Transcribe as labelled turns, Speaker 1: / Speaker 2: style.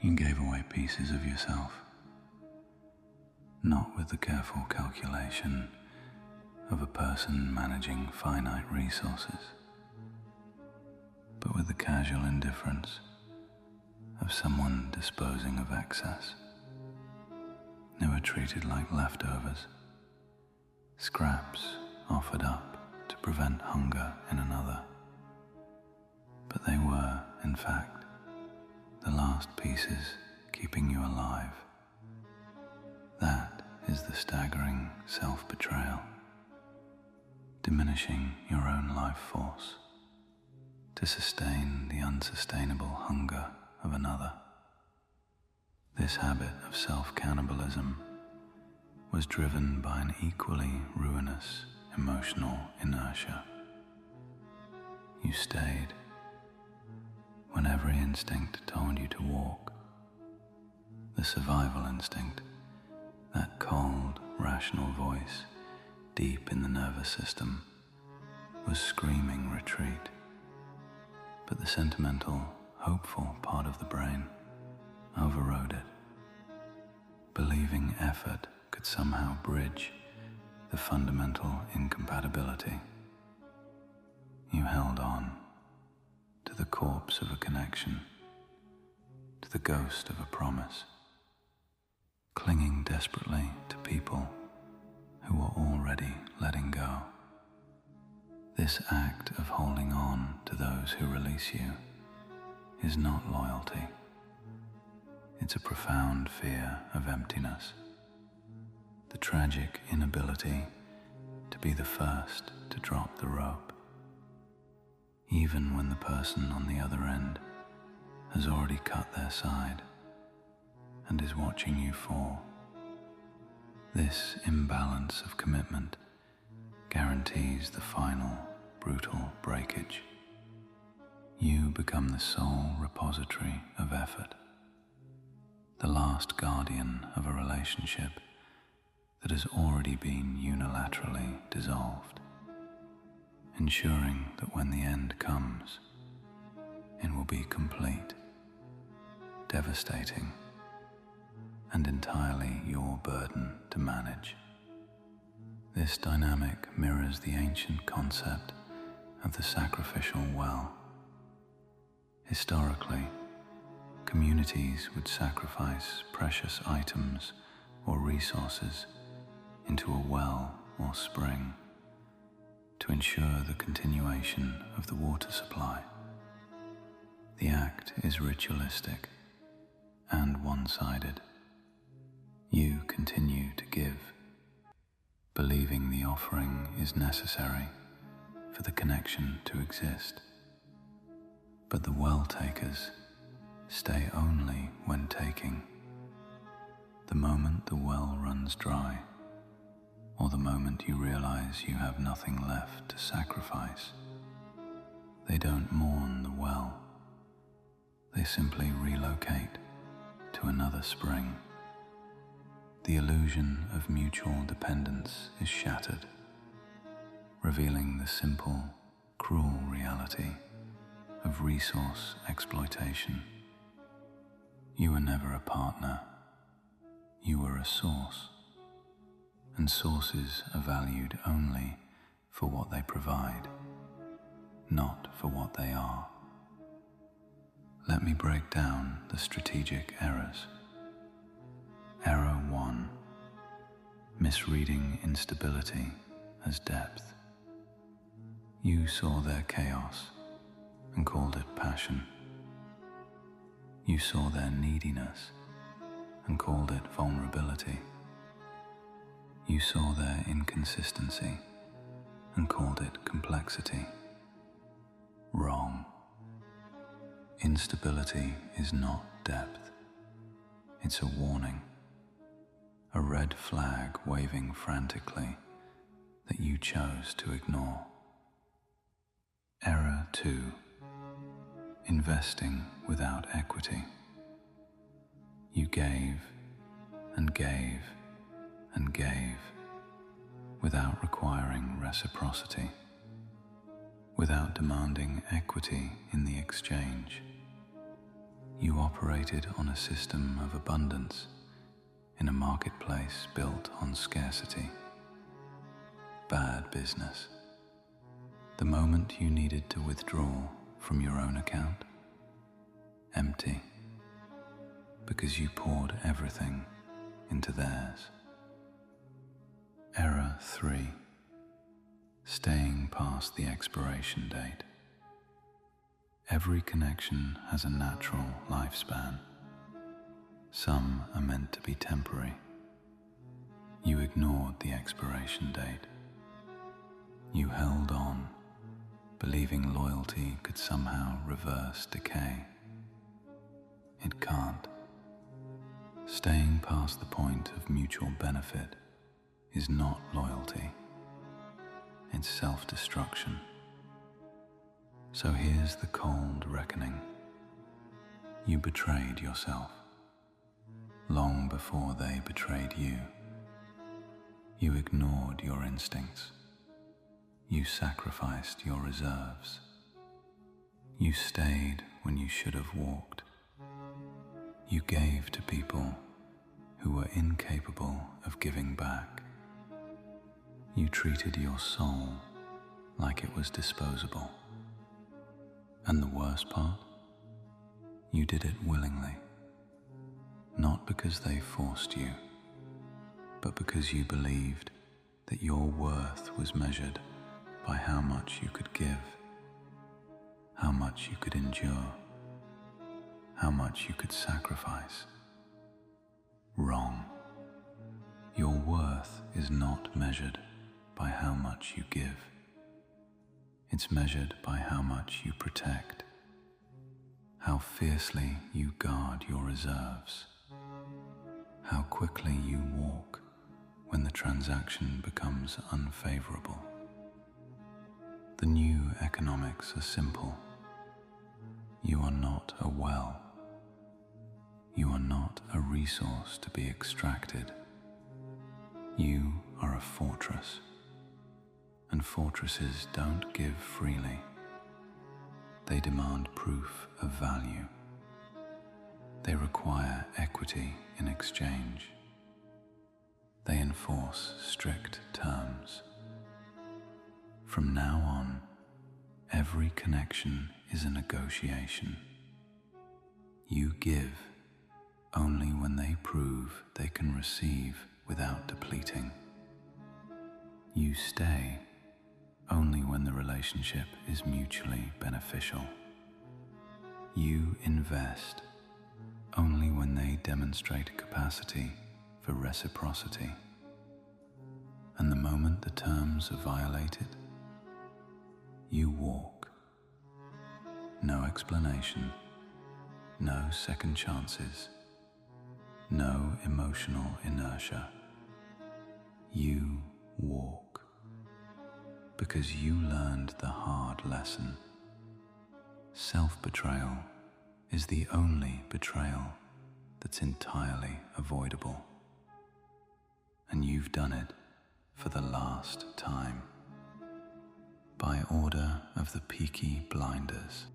Speaker 1: You gave away pieces of yourself, not with the careful calculation of a person managing finite resources, but with the casual indifference of someone disposing of excess. They were treated like leftovers, scraps offered up to prevent hunger in another. But they were, in fact, the last pieces keeping you alive. That is the staggering self-betrayal, diminishing your own life force to sustain the unsustainable hunger of another. This habit of self-cannibalism was driven by an equally ruinous emotional inertia. You stayed when every instinct told you to walk. The survival instinct, that cold, rational voice deep in the nervous system, was screaming retreat. But the sentimental, hopeful part of the brain overrode it, believing effort could somehow bridge the fundamental incompatibility. You held on to the corpse of a connection, to the ghost of a promise, clinging desperately to people who were already letting go. This act of holding on to those who release you is not loyalty. It's a profound fear of emptiness, the tragic inability to be the first to drop the rope, even when the person on the other end has already cut their side and is watching you fall. This imbalance of commitment guarantees the final, brutal breakage. You become the sole repository of effort, the last guardian of a relationship that has already been unilaterally dissolved, ensuring that when the end comes, it will be complete, devastating, and entirely your burden to manage. This dynamic mirrors the ancient concept of the sacrificial well. Historically, communities would sacrifice precious items or resources into a well or spring to ensure the continuation of the water supply. The act is ritualistic and one-sided. You continue to give, believing the offering is necessary for the connection to exist. But the well takers stay only when taking. The moment the well runs dry, or the moment you realize you have nothing left to sacrifice, they don't mourn the well. They simply relocate to another spring. The illusion of mutual dependence is shattered, revealing the simple, cruel reality of resource exploitation. You were never a partner, you were a source, and sources are valued only for what they provide, not for what they are. Let me break down the strategic errors. Error 1. Misreading instability as depth. You saw their chaos and called it passion. You saw their neediness and called it vulnerability. You saw their inconsistency and called it complexity. Wrong. Instability is not depth. It's a warning, a red flag waving frantically that you chose to ignore. Error 2. Investing without equity. You gave and gave and gave without requiring reciprocity, without demanding equity in the exchange. You You operated on a system of abundance in a marketplace built on scarcity. Bad business. The moment you needed to withdraw from your own account, empty, because you poured everything into theirs. Error 3. Staying past the expiration date. Every connection has a natural lifespan. Some are meant to be temporary. You ignored the expiration date. You held on, believing loyalty could somehow reverse decay. It can't. Staying past the point of mutual benefit is not loyalty. It's self-destruction. So here's the cold reckoning. You betrayed yourself long before they betrayed you. You ignored your instincts. You sacrificed your reserves. You stayed when you should have walked. You gave to people who were incapable of giving back. You treated your soul like it was disposable. And the worst part? You did it willingly. Not because they forced you, but because you believed that your worth was measured by how much you could give, how much you could endure, how much you could sacrifice. Wrong. Your worth is not measured by how much you give. It's measured by how much you protect, how fiercely you guard your reserves, how quickly you walk when the transaction becomes unfavorable. The new economics are simple. You are not a well. You are not a resource to be extracted. You are a fortress. And fortresses don't give freely. They demand proof of value. They require equity in exchange. They enforce strict terms. From now on, every connection is a negotiation. You give only when they prove they can receive without depleting. You stay only when the relationship is mutually beneficial. You invest only when they demonstrate capacity for reciprocity. And the moment the terms are violated, you walk. No explanation, no second chances, no emotional inertia. You walk. Because you learned the hard lesson. Self-betrayal is the only betrayal that's entirely avoidable. And you've done it for the last time. By order of the Peaky Blinders.